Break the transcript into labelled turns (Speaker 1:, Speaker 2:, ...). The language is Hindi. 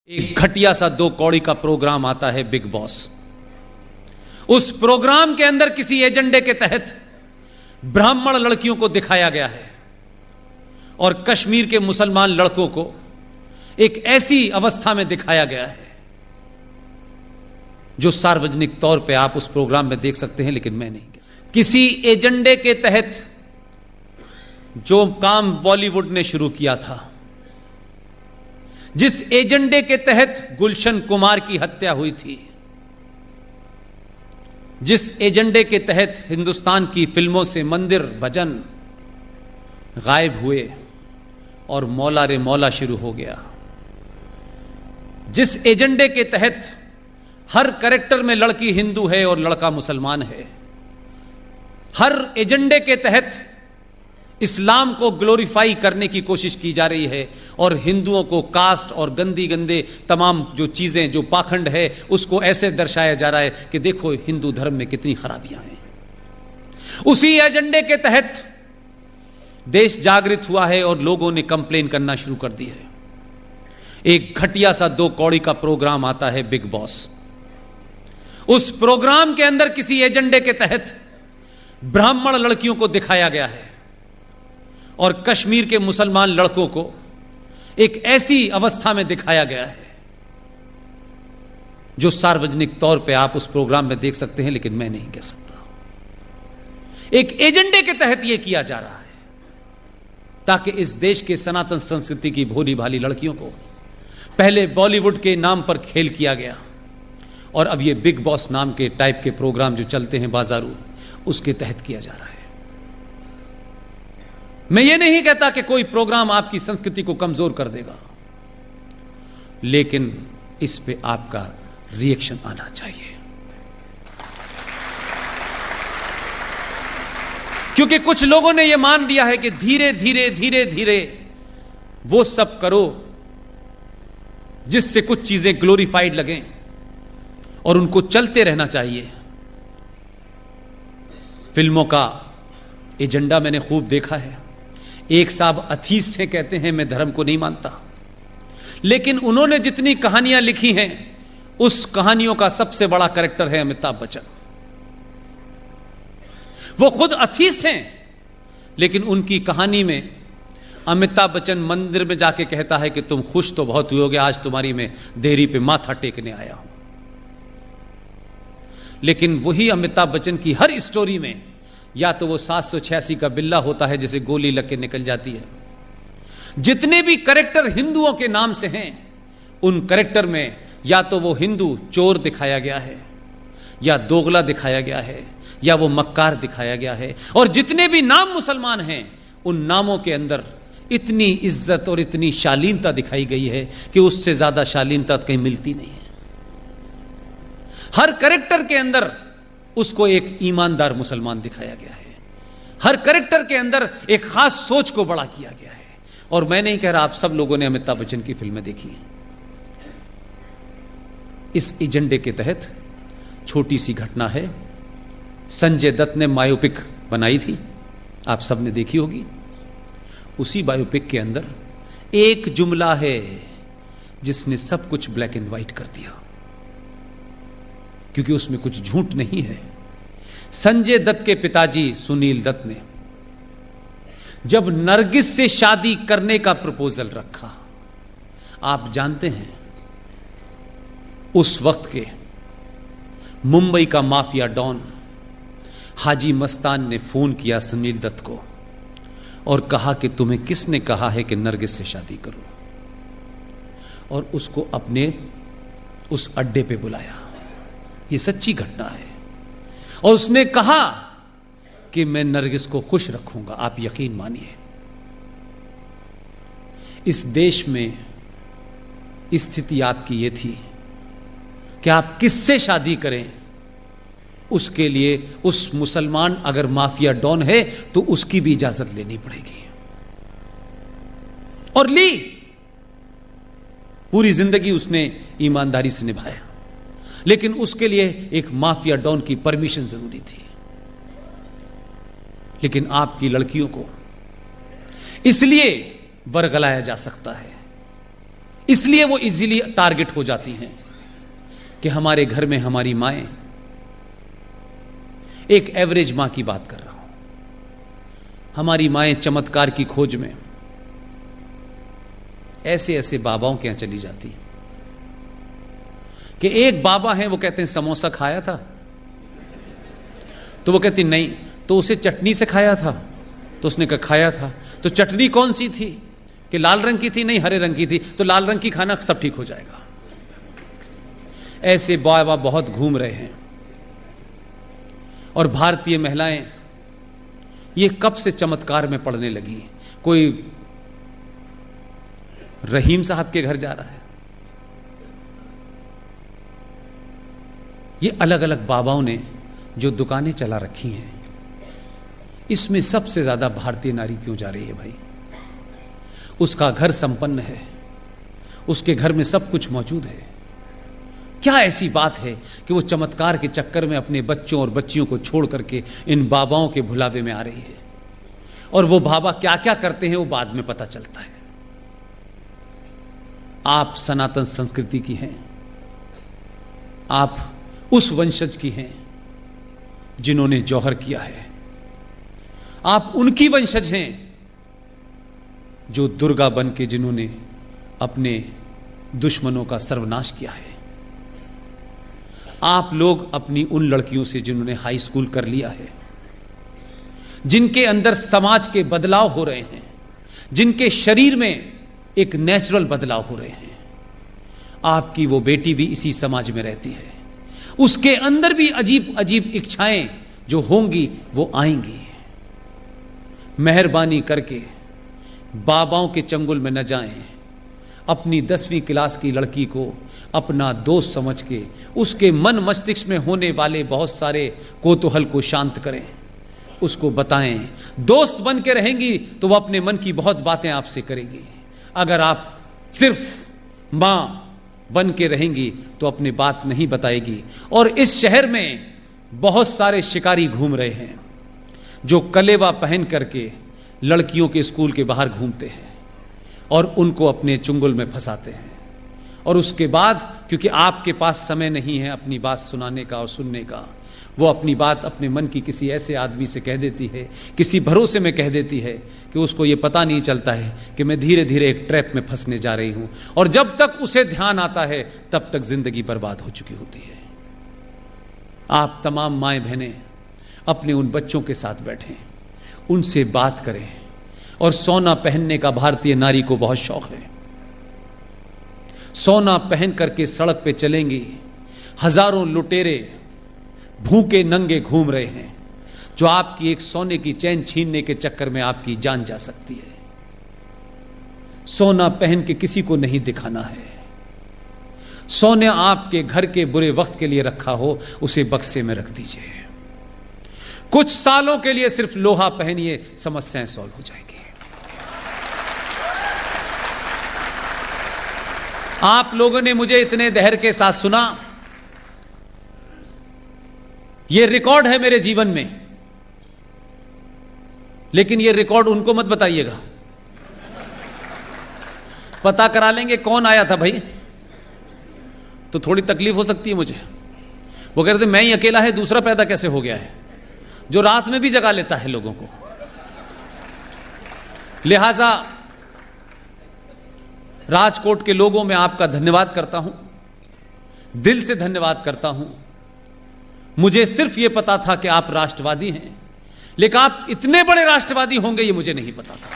Speaker 1: एक घटिया सा 2 कौड़ी का प्रोग्राम आता है बिग बॉस। उस प्रोग्राम के अंदर किसी एजेंडे के तहत ब्राह्मण लड़कियों को दिखाया गया है और कश्मीर के मुसलमान लड़कों को एक ऐसी अवस्था में दिखाया गया है जो सार्वजनिक तौर पे आप उस प्रोग्राम में देख सकते हैं, लेकिन मैं नहीं कह सकता। किसी एजेंडे के तहत जो काम बॉलीवुड ने शुरू किया था, जिस एजेंडे के तहत गुलशन कुमार की हत्या हुई थी, जिस एजेंडे के तहत हिंदुस्तान की फिल्मों से मंदिर भजन गायब हुए और मौला रे मौला शुरू हो गया, जिस एजेंडे के तहत हर कैरेक्टर में लड़की हिंदू है और लड़का मुसलमान है, हर एजेंडे के तहत इस्लाम को ग्लोरीफाई करने की कोशिश की जा रही है और हिंदुओं को कास्ट और गंदी गंदे तमाम जो चीजें, जो पाखंड है, उसको ऐसे दर्शाया जा रहा है कि देखो हिंदू धर्म में कितनी खराबियां हैं। उसी एजेंडे के तहत देश जागृत हुआ है और लोगों ने कंप्लेन करना शुरू कर दी है। एक घटिया सा 2 कौड़ी का प्रोग्राम आता है बिग बॉस। उस प्रोग्राम के अंदर किसी एजेंडे के तहत ब्राह्मण लड़कियों को दिखाया गया है और कश्मीर के मुसलमान लड़कों को एक ऐसी अवस्था में दिखाया गया है जो सार्वजनिक तौर पे आप उस प्रोग्राम में देख सकते हैं, लेकिन मैं नहीं कह सकता। एक एजेंडे के तहत यह किया जा रहा है ताकि इस देश के सनातन संस्कृति की भोली भाली लड़कियों को पहले बॉलीवुड के नाम पर खेल किया गया और अब ये बिग बॉस नाम के टाइप के प्रोग्राम जो चलते हैं बाजारू, उसके तहत किया जा रहा है। मैं ये नहीं कहता कि कोई प्रोग्राम आपकी संस्कृति को कमजोर कर देगा, लेकिन इस पे आपका रिएक्शन आना चाहिए, क्योंकि कुछ लोगों ने यह मान लिया है कि धीरे धीरे धीरे धीरे वो सब करो जिससे कुछ चीजें ग्लोरीफाइड लगें और उनको चलते रहना चाहिए। फिल्मों का एजेंडा मैंने खूब देखा है। एक साहब अथीस्ट हैं, कहते हैं मैं धर्म को नहीं मानता, लेकिन उन्होंने जितनी कहानियां लिखी हैं उस कहानियों का सबसे बड़ा कैरेक्टर है अमिताभ बच्चन। वो खुद अथीस्ट हैं, लेकिन उनकी कहानी में अमिताभ बच्चन मंदिर में जाके कहता है कि तुम खुश तो बहुत हुए होगे, आज तुम्हारी मैं देहरी पे माथा टेकने आया हूं। लेकिन वही अमिताभ बच्चन की हर स्टोरी में या तो वो 786 का बिल्ला होता है जिसे गोली लग के निकल जाती है। जितने भी कैरेक्टर हिंदुओं के नाम से हैं, उन कैरेक्टर में या तो वो हिंदू चोर दिखाया गया है, या दोगला दिखाया गया है, या वो मक्कार दिखाया गया है। और जितने भी नाम मुसलमान हैं, उन नामों के अंदर इतनी इज्जत और इतनी शालीनता दिखाई गई है कि उससे ज्यादा शालीनता कहीं मिलती नहीं है। हर कैरेक्टर के अंदर उसको एक ईमानदार मुसलमान दिखाया गया है। हर कैरेक्टर के अंदर एक खास सोच को बड़ा किया गया है। और मैं नहीं कह रहा, आप सब लोगों ने अमिताभ बच्चन की फिल्में देखी हैं। इस एजेंडे के तहत छोटी सी घटना है, संजय दत्त ने बायोपिक बनाई थी, आप सब ने देखी होगी। उसी बायोपिक के अंदर एक जुमला है जिसने सब कुछ ब्लैक एंड व्हाइट कर दिया, क्योंकि उसमें कुछ झूठ नहीं है। संजय दत्त के पिताजी सुनील दत्त ने जब नरगिस से शादी करने का प्रपोजल रखा, आप जानते हैं उस वक्त के मुंबई का माफिया डॉन हाजी मस्तान ने फोन किया सुनील दत्त को और कहा कि तुम्हें किसने कहा है कि नरगिस से शादी करो, और उसको अपने उस अड्डे पे बुलाया। ये सच्ची घटना है। और उसने कहा कि मैं नरगिस को खुश रखूंगा, आप यकीन मानिए। इस देश में स्थिति आपकी ये थी कि आप किससे शादी करें, उसके लिए उस मुसलमान अगर माफिया डॉन है तो उसकी भी इजाजत लेनी पड़ेगी, और ली। पूरी जिंदगी उसने ईमानदारी से निभाया, लेकिन उसके लिए एक माफिया डॉन की परमिशन जरूरी थी। लेकिन आपकी लड़कियों को इसलिए वर्गलाया जा सकता है, इसलिए वो इजीली टारगेट हो जाती हैं कि हमारे घर में हमारी माएं, एक एवरेज मां की बात कर रहा हूं, हमारी माएं चमत्कार की खोज में ऐसे ऐसे बाबाओं के यहां चली जाती हैं कि एक बाबा हैं, वो कहते हैं समोसा खाया था, तो वो कहती नहीं, तो उसे चटनी से खाया था, तो उसने कहा खाया था, तो चटनी कौन सी थी, कि लाल रंग की थी, नहीं हरे रंग की थी, तो लाल रंग की खाना, सब ठीक हो जाएगा। ऐसे बाबा बहुत घूम रहे हैं। और भारतीय महिलाएं ये कब से चमत्कार में पड़ने लगी। कोई रहीम साहब के घर जा रहा है, ये अलग अलग बाबाओं ने जो दुकानें चला रखी हैं, इसमें सबसे ज्यादा भारतीय नारी क्यों जा रही है भाई? उसका घर संपन्न है, उसके घर में सब कुछ मौजूद है, क्या ऐसी बात है कि वो चमत्कार के चक्कर में अपने बच्चों और बच्चियों को छोड़ करके इन बाबाओं के भुलावे में आ रही है? और वो बाबा क्या क्या करते हैं वो बाद में पता चलता है। आप सनातन संस्कृति की हैं, आप उस वंशज की हैं जिन्होंने जौहर किया है, आप उनकी वंशज हैं जो दुर्गा बन के जिन्होंने अपने दुश्मनों का सर्वनाश किया है। आप लोग अपनी उन लड़कियों से जिन्होंने हाई स्कूल कर लिया है, जिनके अंदर समाज के बदलाव हो रहे हैं, जिनके शरीर में एक नेचुरल बदलाव हो रहे हैं। आपकी वो बेटी भी इसी समाज में रहती है, उसके अंदर भी अजीब अजीब इच्छाएं जो होंगी वो आएंगी। मेहरबानी करके बाबाओं के चंगुल में न जाएं। अपनी 10वीं क्लास की लड़की को अपना दोस्त समझ के उसके मन मस्तिष्क में होने वाले बहुत सारे कौतूहल को शांत करें, उसको बताएं। दोस्त बन के रहेंगी तो वह अपने मन की बहुत बातें आपसे करेगी। अगर आप सिर्फ मां बन के रहेंगी तो अपनी बात नहीं बताएगी। और इस शहर में बहुत सारे शिकारी घूम रहे हैं जो कलेवा पहन करके लड़कियों के स्कूल के बाहर घूमते हैं और उनको अपने चुंगल में फंसाते हैं। और उसके बाद क्योंकि आपके पास समय नहीं है अपनी बात सुनाने का और सुनने का, वो अपनी बात अपने मन की किसी ऐसे आदमी से कह देती है, किसी भरोसे में कह देती है कि उसको ये पता नहीं चलता है कि मैं धीरे धीरे एक ट्रैप में फंसने जा रही हूं। और जब तक उसे ध्यान आता है तब तक जिंदगी बर्बाद हो चुकी होती है। आप तमाम माएं बहनें अपने उन बच्चों के साथ बैठें, उनसे बात करें। और सोना पहनने का भारतीय नारी को बहुत शौक है। सोना पहन करके सड़क पे चलेंगी, हजारों लुटेरे भूखे नंगे घूम रहे हैं जो आपकी एक सोने की चैन छीनने के चक्कर में आपकी जान जा सकती है। सोना पहन के किसी को नहीं दिखाना है। सोना आपके घर के बुरे वक्त के लिए रखा हो, उसे बक्से में रख दीजिए। कुछ सालों के लिए सिर्फ लोहा पहनिए, समस्याएं सॉल्व हो जाएंगी। आप लोगों ने मुझे इतने धैर्य के साथ सुना, यह रिकॉर्ड है मेरे जीवन में। लेकिन यह रिकॉर्ड उनको मत बताइएगा, पता करा लेंगे कौन आया था भाई, तो थोड़ी तकलीफ हो सकती है मुझे। वो कह रहे थे मैं ही अकेला है, दूसरा पैदा कैसे हो गया है जो रात में भी जगा लेता है लोगों को। लिहाजा राजकोट के लोगों में आपका धन्यवाद करता हूं, दिल से धन्यवाद करता हूं। मुझे सिर्फ यह पता था कि आप राष्ट्रवादी हैं, लेकिन आप इतने बड़े राष्ट्रवादी होंगे ये मुझे नहीं पता था।